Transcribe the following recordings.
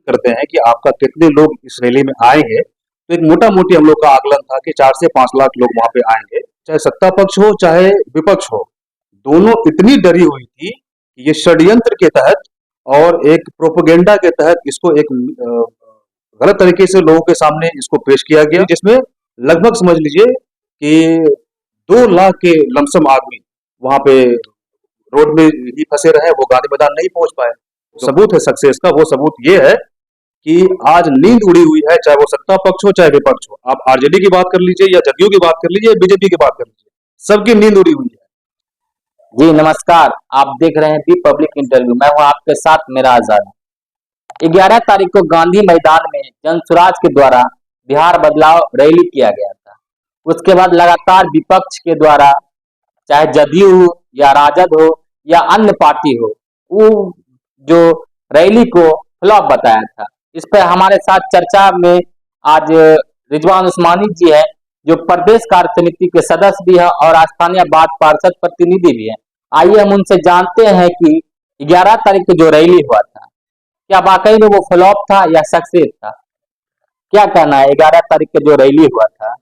करते हैं कि आपका कितने लोग इस रैली में आएंगे, तो एक मोटा मोटी हम लोग का आकलन था कि 4 से 5 लाख लोग वहां पे आएंगे। चाहे सत्ता पक्ष हो चाहे विपक्ष हो, दोनों इतनी डरी हुई थी कि ये षड्यंत्र के तहत और एक प्रोपेगेंडा के तहत इसको एक गलत तरीके से लोगों के सामने इसको पेश किया गया, जिसमें लगभग समझ लीजिए कि 2 लाख के लमसम आदमी वहां पे रोड में ही फंसे रहे, वो गांधी मैदान नहीं पहुंच पाए। सबूत है सक्सेस का, वो सबूत ये है कि आज नींद उड़ी हुई है, चाहे वो सत्ता पक्ष हो चाहे विपक्ष हो। आप आरजेडी की बात कर लीजिए या जदयू की बात कर लीजिए या बीजेपी की बात कर लीजिए, सबकी नींद उड़ी हुई है। जी नमस्कार, आप देख रहे हैं दी पब्लिक इंटरव्यू। मैं हूं आपके साथ मेरा आजाद। 11 तारीख को गांधी मैदान में जनसुराज के द्वारा बिहार बदलाव रैली किया गया था। उसके बाद लगातार विपक्ष के द्वारा, चाहे जदयू हो या राजद हो या अन्य पार्टी हो, वो जो रैली को फ्लॉप बताया था। इस पर हमारे साथ चर्चा में आज रिजवान उस्मानी जी है, जो प्रदेश कार्य समिति के सदस्य भी है और स्थानीय बात पार्षद प्रतिनिधि भी है। आइए हम उनसे जानते हैं कि 11 तारीख को जो रैली हुआ था, क्या वाकई में वो फ्लॉप था या सक्सेस था? क्या कहना है 11 तारीख को जो रैली हुआ था,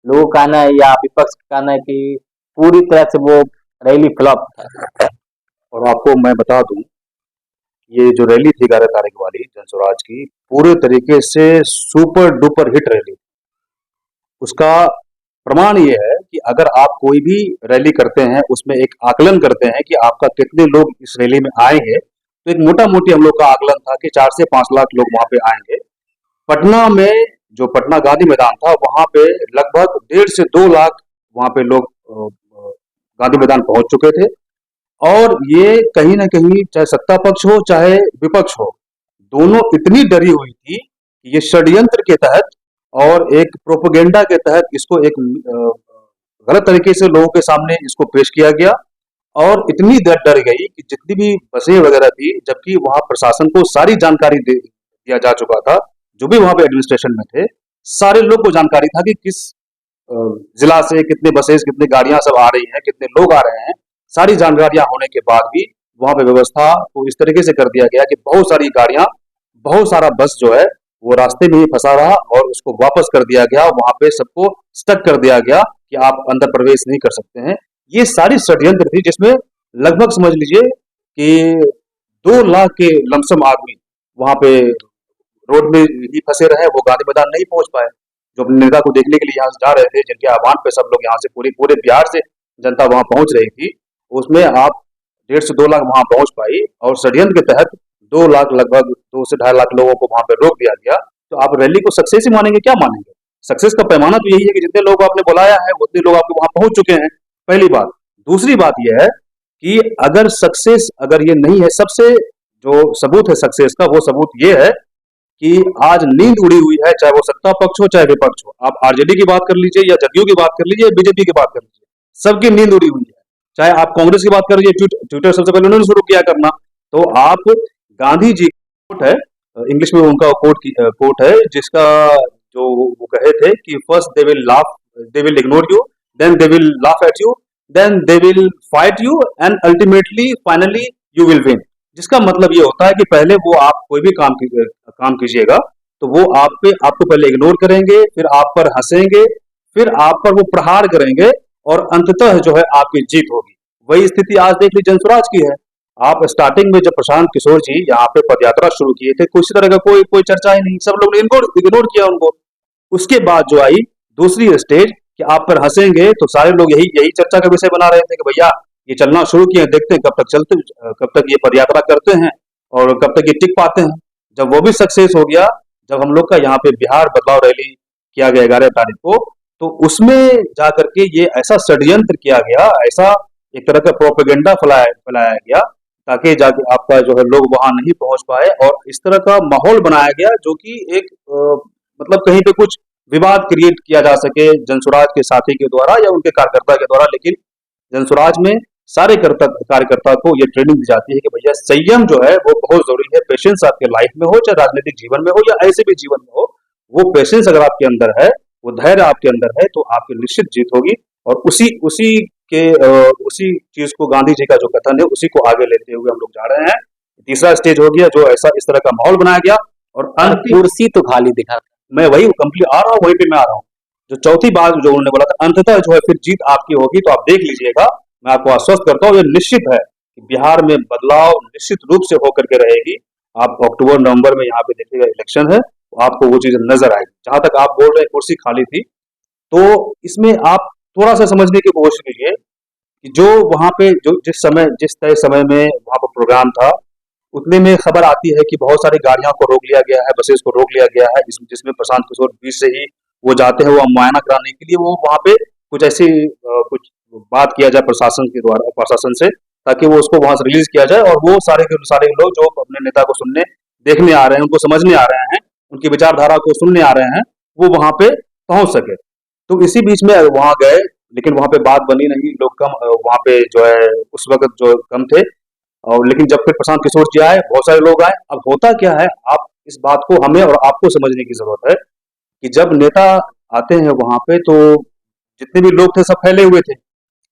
लोगों का कहना है या विपक्ष का कहना है कि पूरी तरह से वो रैली फ्लॉप था? और आपको मैं बता दूं, ये जो रैली थी 11 तारीख वाली जनसुराज की, पूरे तरीके से सुपर डुपर हिट रैली। उसका प्रमाण ये है कि अगर आप कोई भी रैली करते हैं, उसमें एक आकलन करते हैं कि आपका कितने लोग इस रैली में आएंगे, तो एक मोटा मोटी हम लोग का आकलन था कि 4 से 5 लाख लोग वहां पे आएंगे। पटना में जो पटना गांधी मैदान था, वहां पे लगभग 1.5 से 2 लाख वहां पे लोग गांधी मैदान पहुंच चुके थे। और ये कहीं ना कहीं चाहे सत्ता पक्ष हो चाहे विपक्ष हो, दोनों इतनी डरी हुई थी कि ये षड्यंत्र के तहत और एक प्रोपेगेंडा के तहत इसको एक गलत तरीके से लोगों के सामने इसको पेश किया गया। और इतनी डर गई कि जितनी भी बसें वगैरह थी, जबकि वहां प्रशासन को सारी जानकारी दिया जा चुका था, जो भी वहां पे एडमिनिस्ट्रेशन में थे, सारे लोग को जानकारी था कि किस जिला से कितने बसेस कितनी गाड़ियां सब आ रही हैं, कितने लोग आ रहे हैं। सारी जानकारियां होने के बाद भी वहां पे व्यवस्था को इस तरीके से कर दिया गया कि बहुत सारी गाड़ियां, बहुत सारा बस जो है वो रास्ते में ही फंसा रहा और उसको वापस कर दिया गया। वहां पे सबको स्टक कर दिया गया कि आप अंदर प्रवेश नहीं कर सकते हैं। ये सारी षड्यंत्र थी, जिसमें लगभग समझ लीजिए कि 2 लाख के लमसम आदमी वहां पे रोड में ही फंसे रहे, वो गांधी मैदान नहीं पहुंच पाए। जो अपने नेता को देखने के लिए यहाँ से जा रहे थे, जिनके आह्वान पे सब लोग यहाँ से पूरे पूरे बिहार से जनता वहां पहुंच रही थी, उसमें आप 1.5 से 2 लाख वहां पहुंच पाई और षड्यंत्र के तहत 2 लाख, लगभग 2 से 2.5 लाख लोगों को वहां पे रोक दिया गया। तो आप रैली को सक्सेस ही मानेंगे? क्या मानेंगे? सक्सेस का पैमाना तो यही है कि जितने लोग आपने बुलाया है उतने लोग आपके वहां पहुंच चुके हैं, पहली बात। दूसरी बात यह है कि अगर सक्सेस अगर ये नहीं है, सबसे जो सबूत है सक्सेस का, वो सबूत ये है कि आज नींद उड़ी हुई है, चाहे वो सत्ता पक्ष हो चाहे विपक्ष हो। आप आरजेडी की बात कर लीजिए या जदयू की बात कर लीजिए या बीजेपी की बात कर लीजिए, सबकी नींद उड़ी हुई है। चाहे आप कांग्रेस की बात कर लीजिए, ट्विटर सबसे पहले उन्होंने शुरू किया करना। तो आप गांधी जी कोट है, इंग्लिश में उनका कोट है, जिसका जो वो कहे थे कि first they will ignore you, then they will laugh at you, then they will fight you and ultimately finally you will win. जिसका मतलब ये होता है कि पहले वो आप कोई भी काम कीजिएगा तो वो आपको पहले इग्नोर करेंगे, फिर आप पर हंसेंगे, फिर आप पर वो प्रहार करेंगे और अंततः जो है आपकी जीत होगी। वही स्थिति आज देख ली जनसुराज की है। आप स्टार्टिंग में जब प्रशांत किशोर जी यहाँ पे पदयात्रा शुरू किए थे, किसी तरह का कोई चर्चा ही नहीं, सब लोग ने इग्नोर किया उनको। उसके बाद जो आई दूसरी स्टेज कि आप पर हंसेंगे, तो सारे लोग यही चर्चा का विषय बना रहे थे कि भैया ये चलना शुरू किए, देखते हैं कब तक ये पदयात्रा करते हैं और कब तक ये टिक पाते हैं। जब वो भी सक्सेस हो गया, जब हम लोग का यहाँ पे बिहार बदलाव रैली किया गया 11 तारीख को, तो उसमें जाकर के ये ऐसा षड्यंत्र किया गया, ऐसा एक तरह का प्रोपेगेंडा फैलाया गया, ताकि जाके आपका जो है लोग वहां नहीं पहुंच पाए। और इस तरह का माहौल बनाया गया जो कि एक मतलब कहीं पे कुछ विवाद क्रिएट किया जा सके जनसुराज के साथी के द्वारा या उनके कार्यकर्ता के द्वारा। लेकिन जनसुराज में सारे कार्यकर्ता को ये ट्रेनिंग दी जाती है कि भैया संयम जो है वो बहुत जरूरी है। पेशेंस आपके लाइफ में हो, चाहे राजनीतिक जीवन में हो या ऐसे भी जीवन में हो, वो पेशेंस अगर आपके अंदर है, वो धैर्य आपके अंदर है, तो आपकी निश्चित जीत होगी। और उसी चीज को गांधी जी का जो कथन है, उसी को आगे लेते हुए हम लोग जा रहे हैं। तीसरा स्टेज हो गया जो इस तरह का माहौल बनाया गया। और पर अंतिम, कुर्सी तो खाली दिखा। मैं वही कंप्लीट आ रहा हूँ, वहीं पे मैं आ रहा हूँ। जो चौथी बात जो उन्होंने बोला था, अंततः जो है फिर जीत आपकी होगी, तो आप देख लीजिएगा। मैं आपको आश्वस्त करता हूँ, ये निश्चित है कि बिहार में बदलाव निश्चित रूप से होकर के रहेगी। आप अक्टूबर नवंबर में यहाँ पे देखिएगा इलेक्शन है, तो आपको वो चीजें नजर आएगी। जहां तक आप बोल रहे हैं कुर्सी खाली थी, तो इसमें आप थोड़ा सा समझने की कोशिश कीजिए कि जो वहां पे जो जिस तय समय में वहां पर प्रोग्राम था, उतने में खबर आती है कि बहुत सारी गाड़ियों को रोक लिया गया है, बसेस को रोक लिया गया है, जिसमें प्रशांत किशोर बीच से ही वो जाते हैं, वो मुआयना कराने के लिए। वो वहां पे कुछ ऐसी कुछ बात किया जाए प्रशासन के द्वारा, प्रशासन से, ताकि वो उसको वहां से रिलीज किया जाए, और वो सारे के सारे लोग जो अपने नेता को सुनने देखने आ रहे हैं, उनको समझने आ रहे हैं, उनकी विचारधारा को सुनने आ रहे हैं, वो वहां पे पहुंच सके। तो इसी बीच में वहां गए, लेकिन वहां पे बात बनी नहीं, लोग कम वहां पे जो है उस वक्त जो कम थे। और लेकिन जब फिर प्रशांत किशोर जी आए, बहुत सारे लोग आए। अब होता क्या है, आप इस बात को हमें और आपको समझने की जरूरत है कि जब नेता आते हैं वहां पे, तो जितने भी लोग थे सब फैले हुए थे,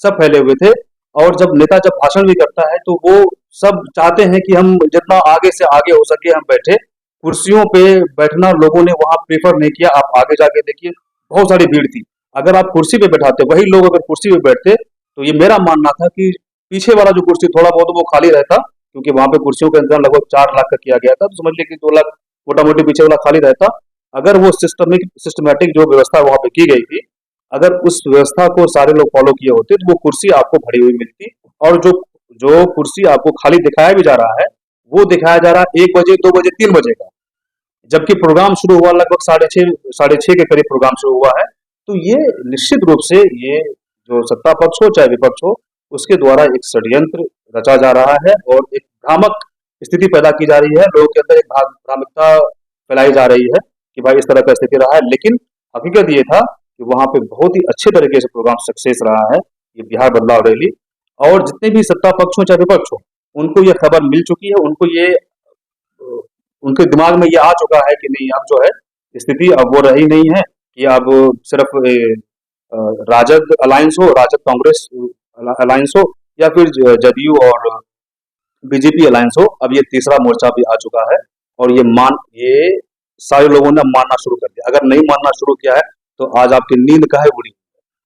सब फैले हुए थे। और जब नेता जब भाषण भी करता है, तो वो सब चाहते हैं कि हम जितना आगे से आगे हो सके हम बैठे। कुर्सियों पे बैठना लोगों ने वहां प्रेफर नहीं किया। आप आगे जाके देखिए, बहुत सारी भीड़ थी। अगर आप कुर्सी पे बैठाते, वही लोग अगर कुर्सी पे बैठते, तो ये मेरा मानना था कि पीछे वाला जो कुर्सी थोड़ा बहुत वो खाली रहता, क्योंकि वहां पे कुर्सियों का इंतजाम लगभग 4 लाख का किया गया था, तो समझ लीजिए कि 2 लाख मोटा मोटी पीछे वाला खाली रहता। अगर वो सिस्टमेटिक जो व्यवस्था वहां पे की गई थी, अगर उस व्यवस्था को सारे लोग फॉलो किए होते, तो वो कुर्सी आपको भरी हुई मिलती। और जो जो कुर्सी आपको खाली दिखाया भी जा रहा है, वो दिखाया जा रहा है 1 बजे, 2 बजे, 3 बजे का, जबकि प्रोग्राम शुरू हुआ लगभग साढ़े छह के करीब प्रोग्राम शुरू हुआ है। तो ये निश्चित रूप से ये जो सत्ता पक्ष हो चाहे विपक्ष हो, उसके द्वारा एक षड्यंत्र रचा जा रहा है, और एक भ्रामक स्थिति पैदा की जा रही है। लोगों के अंदर एक भ्रामकता फैलाई जा रही है कि भाई इस तरह का स्थिति रहा है। लेकिन हकीकत ये था कि वहां पे बहुत ही अच्छे तरीके से प्रोग्राम सक्सेस रहा है, ये बिहार बदलाव रैली। और जितने भी सत्ता पक्ष हो चाहे विपक्ष हो, उनको ये खबर मिल चुकी है, उनको ये उनके दिमाग में ये आ चुका है कि नहीं, अब जो है स्थिति अब वो रही नहीं है कि अब सिर्फ राजद अलायंस हो, राजद कांग्रेस अलायंस हो, या फिर जदयू और बीजेपी अलायंस हो। अब ये तीसरा मोर्चा भी आ चुका है, और ये सारे लोगों ने मानना शुरू कर दिया। अगर नहीं मानना शुरू किया है, तो आज आपकी नींद काहे उड़ी?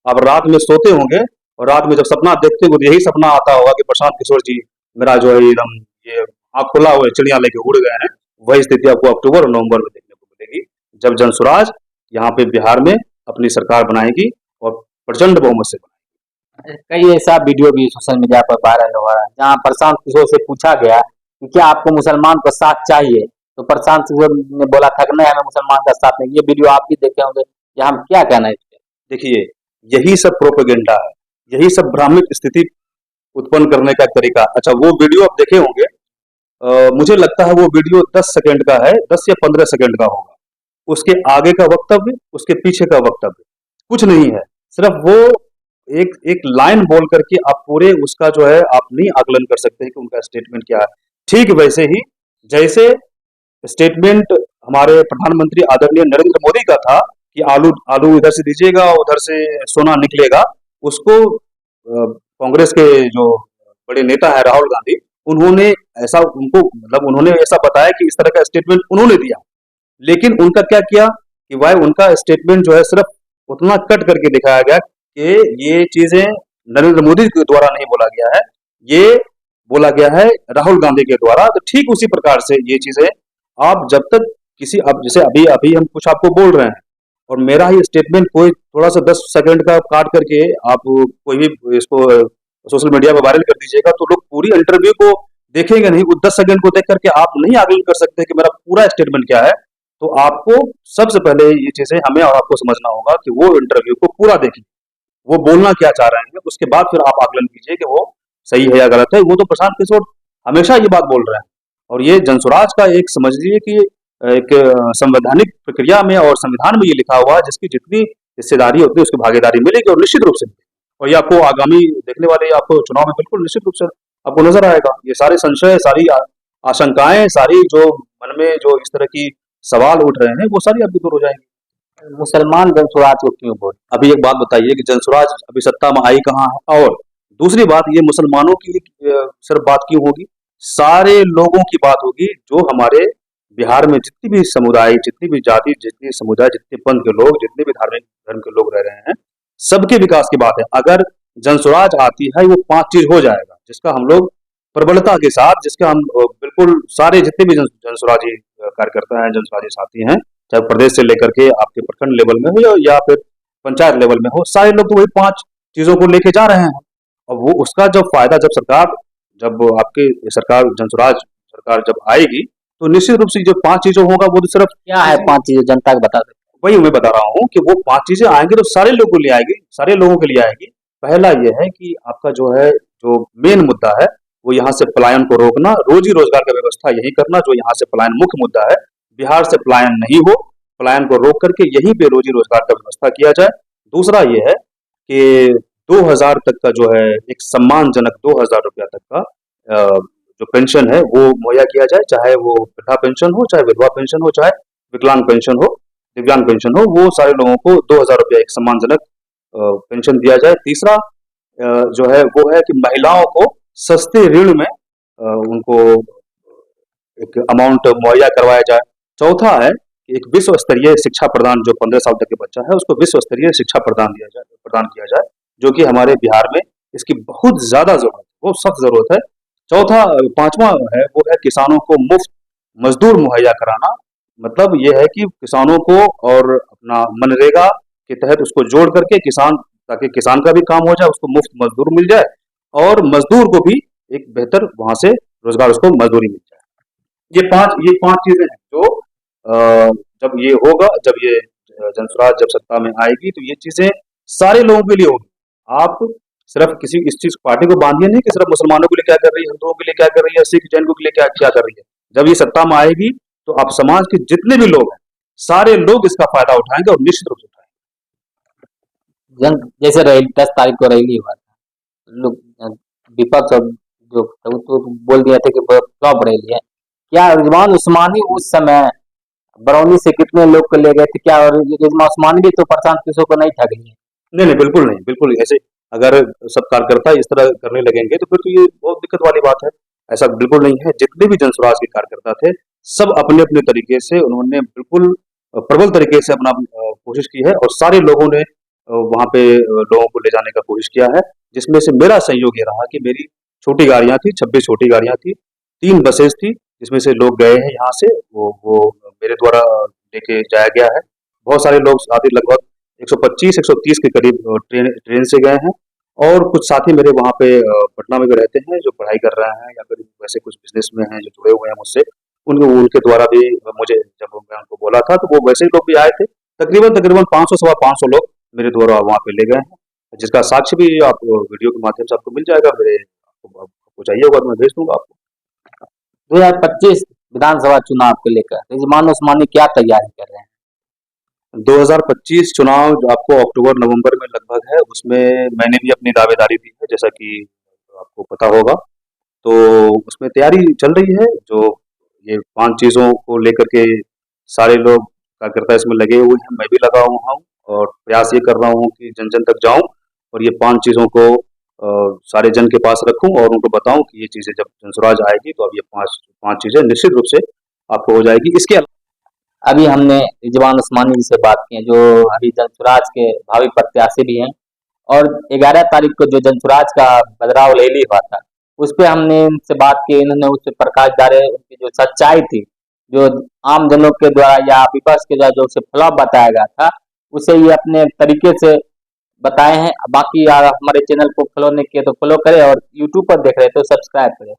आप रात में सोते होंगे, और रात में जब सपना देखते हो, तो यही सपना आता होगा कि प्रशांत किशोर जी मेरा जो है एकदम ये आँख खुला हुआ चिड़िया लेके उड़ गए हैं। वही स्थिति आपको अक्टूबर और नवंबर में देखने को मिलेगी, जब जनसुराज यहाँ पे बिहार में अपनी सरकार बनाएगी, और प्रचंड बहुमत से बनाएगी। कई ऐसा वीडियो भी सोशल मीडिया पर वायरल हो रहा है, जहां प्रशांत किशोर से पूछा गया कि क्या आपको मुसलमान का साथ चाहिए, तो प्रशांत किशोर ने बोला था कि नहीं, हमें मुसलमान का साथ नहीं। ये वीडियो आप भी देखे होंगे, या हम क्या कहना है इस पे? देखिए, यही सब प्रोपेगेंडा है, यही सब भ्रामक स्थिति उत्पन्न करने का एक तरीका। अच्छा, वो वीडियो आप देखे होंगे, मुझे लगता है वो वीडियो 10 सेकंड का है, 10 या 15 सेकंड का होगा। उसके आगे का वक्तव्य, उसके पीछे का वक्तव्य कुछ नहीं है। सिर्फ वो एक एक लाइन बोल करके आप पूरे उसका जो है आप नहीं आकलन कर सकते हैं कि उनका स्टेटमेंट क्या है। ठीक वैसे ही जैसे स्टेटमेंट हमारे प्रधानमंत्री आदरणीय नरेंद्र मोदी का था कि आलू आलू इधर से दीजिएगा, उधर से सोना निकलेगा। उसको कांग्रेस के जो बड़े नेता है राहुल गांधी, उन्होंने ऐसा उनको मतलब उन्होंने ऐसा बताया कि इस तरह का स्टेटमेंट उन्होंने दिया। लेकिन उनका क्या किया कि भाई उनका स्टेटमेंट जो है सिर्फ उतना कट करके दिखाया गया कि ये चीजें नरेंद्र मोदी के द्वारा नहीं बोला गया है, ये बोला गया है राहुल गांधी के द्वारा। तो ठीक उसी प्रकार से ये चीजें आप जब तक किसी अब जैसे अभी अभी हम कुछ आपको बोल रहे हैं, और मेरा ही स्टेटमेंट कोई थोड़ा सा 10 सेकंड का काट करके आप कोई भी इसको सोशल मीडिया पर वायरल कर दीजिएगा, तो लोग पूरी इंटरव्यू को देखेंगे नहीं। उस 10 सेकंड को देख करके आप नहीं आकलन कर सकते कि मेरा पूरा स्टेटमेंट क्या है। तो आपको सबसे पहले ये चीजें हमें और आपको समझना होगा कि वो इंटरव्यू को पूरा देखिए, वो बोलना क्या चाह रहे हैं, उसके बाद फिर आप आकलन कीजिए कि वो सही है या गलत है। वो तो प्रशांत किशोर हमेशा ये बात बोल रहे हैं, और ये जनसुराज का एक समझ लीजिए कि एक संवैधानिक प्रक्रिया में और संविधान में ये लिखा हुआ है, जिसकी जितनी हिस्सेदारी होती है उसकी भागीदारी मिलेगी, और निश्चित रूप से मिलेगी। और ये आपको आगामी देखने वाले आपको चुनाव में बिल्कुल निश्चित रूप से आपको नजर आएगा। ये सारे संशय, सारी आशंकाएं, सारी जो मन में जो इस तरह की सवाल उठ रहे हैं, वो सारी अभी दूर हो जाएंगी। मुसलमान जनसुराज को क्यों वोट? अभी एक बात बताइए कि जनसुराज अभी सत्ता में आई कहाँ है? और दूसरी बात, ये मुसलमानों की सिर्फ बात क्यों होगी? सारे लोगों की बात होगी जो हमारे बिहार में जितनी भी समुदाय, जितनी भी जाति, जितनी समुदाय, जितने पंथ के लोग, जितने भी धार्मिक धर्म के लोग रह रहे हैं, सबके विकास की बात है। अगर जनस्वराज आती है, वो 5 चीज हो जाएगा, जिसका हम लोग प्रबलता के साथ, जिसका हम बिल्कुल सारे जितने भी जनस्वराजी कार्यकर्ता हैं, जनस्वराजी साथी हैं, चाहे प्रदेश से लेकर के आपके प्रखंड लेवल में हो या फिर पंचायत लेवल में हो, सारे लोग तो वही 5 चीजों को लेके जा रहे हैं। और वो उसका जब फायदा जब आपकी सरकार जनस्वराज सरकार जब आएगी, तो निश्चित रूप से जो 5 चीजों होगा, वो तो सिर्फ क्या है 5 चीजें जनता को बता सकते वही मैं बता रहा हूँ कि वो 5 चीजें आएंगी तो सारे लोगों को ले आएगी, सारे लोगों के लिए आएगी। पहला ये है कि आपका जो मेन मुद्दा है, वो यहाँ से पलायन को रोकना, रोजी रोजगार का व्यवस्था यही करना, जो यहाँ से पलायन मुख्य मुद्दा है। बिहार से पलायन नहीं हो, पलायन को रोक करके यहीं पे रोजी रोजगार का व्यवस्था किया जाए। दूसरा ये है कि 2000 तक का जो है एक सम्मानजनक 2000 रुपया तक का जो पेंशन है वो मुहैया किया जाए, चाहे वो वृद्धा पेंशन हो, चाहे विधवा पेंशन हो, चाहे विकलांग पेंशन हो, दिव्यांग पेंशन हो, वो सारे लोगों को 2000 रुपया एक सम्मानजनक पेंशन दिया जाए। तीसरा जो है वो है कि महिलाओं को सस्ते ऋण में उनको एक अमाउंट मुहैया करवाया जाए। चौथा है कि एक विश्व स्तरीय शिक्षा प्रदान, जो 15 साल तक के बच्चा है उसको विश्व स्तरीय शिक्षा प्रदान किया जाए, जो कि हमारे बिहार में इसकी बहुत ज्यादा जरूरत है, बहुत सख्त जरूरत है। पांचवा है वो है किसानों को मुफ्त मजदूर मुहैया कराना। मतलब ये है कि किसानों को और अपना मनरेगा के तहत उसको जोड़ करके ताकि किसान का भी काम हो जाए, उसको मुफ्त मजदूर मिल जाए और मजदूर को भी एक बेहतर वहां से रोजगार, उसको मजदूरी मिल जाए। ये पांच चीजें हैं जो जब ये होगा, जब ये जनसुराज जब सत्ता में आएगी, तो ये चीजें सारे लोगों के लिए होगी। आप सिर्फ किसी इस चीज पार्टी को बांधिए नहीं कि सिर्फ मुसलमानों के लिए क्या कर रही है, हिंदुओं के लिए क्या कर रही है, सिख जैन के लिए क्या क्या कर रही है। जब ये सत्ता में आएगी तो आप समाज के जितने भी लोग हैं, सारे लोग इसका फायदा उठाएंगे और निश्चित रूप से उठाएंगे। जैसे 10 तारीख को रैली हुआ था, लोग विपक्ष और जो तो बोल दिया था कि फ्लॉप रैली है। क्या रिजवान उस्मानी उस समय बरौनी से कितने लोग को ले गए थे? क्या और रिजवान उस्मानी भी तो प्रशांत किशोर को नहीं ठगी है? नहीं, बिल्कुल नहीं, बिल्कुल ऐसे अगर सब कार्यकर्ता इस तरह करने लगेंगे तो फिर तो ये बहुत दिक्कत वाली बात है। ऐसा बिल्कुल नहीं है। जितने भी जनसुराज के कार्यकर्ता थे, सब अपने अपने तरीके से उन्होंने बिल्कुल प्रबल तरीके से अपना कोशिश की है और सारे लोगों ने वहां पे लोगों को ले जाने का कोशिश किया है, जिसमें से मेरा सहयोग ये रहा कि मेरी छोटी गाड़ियां थी, 26 छोटी गाड़ियां थी, 3 बसेस थी, जिसमें से लोग गए हैं यहाँ से, वो मेरे द्वारा लेके जाया गया है। बहुत सारे लोग साथी, लगभग 125-130 के करीब ट्रेन से गए हैं और कुछ साथी मेरे वहाँ पे पटना में भी रहते हैं, जो पढ़ाई कर रहे हैं या फिर वैसे कुछ बिजनेस में हैं जो जुड़े हुए हैं मुझसे। उनके द्वारा भी मुझे, जब मैं उनको बोला था तो वो वैसे ही लोग भी आए थे। तकरीबन 500 सवा 500 लोग मेरे द्वारा वहाँ पे ले गए हैं, जिसका साक्ष्य भी आप वीडियो के माध्यम से आपको मिल जाएगा। आपको चाहिए होगा तो मैं भेज दूंगा आपको। 2025 विधानसभा चुनाव को लेकर रिजवान उस्मानी क्या तैयारी कर रहे हैं? 2025 चुनाव जो आपको अक्टूबर नवंबर में लगभग है, उसमें मैंने भी अपनी दावेदारी दी है, जैसा कि आपको पता होगा। तो उसमें तैयारी चल रही है। जो ये 5 चीज़ों को लेकर के सारे लोग कार्यकर्ता इसमें लगे हुए हैं, मैं भी लगा हुआ हूँ और प्रयास ये कर रहा हूँ कि जन जन तक जाऊँ और ये 5 चीज़ों को सारे जन के पास रखूँ और उनको बताऊँ कि ये चीज़ें जब जनसुराज आएगी तो अब ये 5 चीज़ें निश्चित रूप से आपको हो जाएगी। इसके अभी हमने रिजवान उस्मानी जी से बात की है, जो अभी जनसुराज के भावी प्रत्याशी भी हैं, और 11 तारीख को जो जनसुराज का बदलाव रैली हुआ था, उस पर हमने इनसे बात की। इन्होंने उस पर प्रकाश डाले, उनकी जो सच्चाई थी, जो आम जनों के द्वारा या विपक्ष के द्वारा जो उसे फ्लॉप बताया गया था, उसे ये अपने तरीके से बताए हैं। बाकी यार हमारे चैनल को फॉलो नहीं किए तो फॉलो करें और यूट्यूब पर देख रहे तो सब्सक्राइब करें।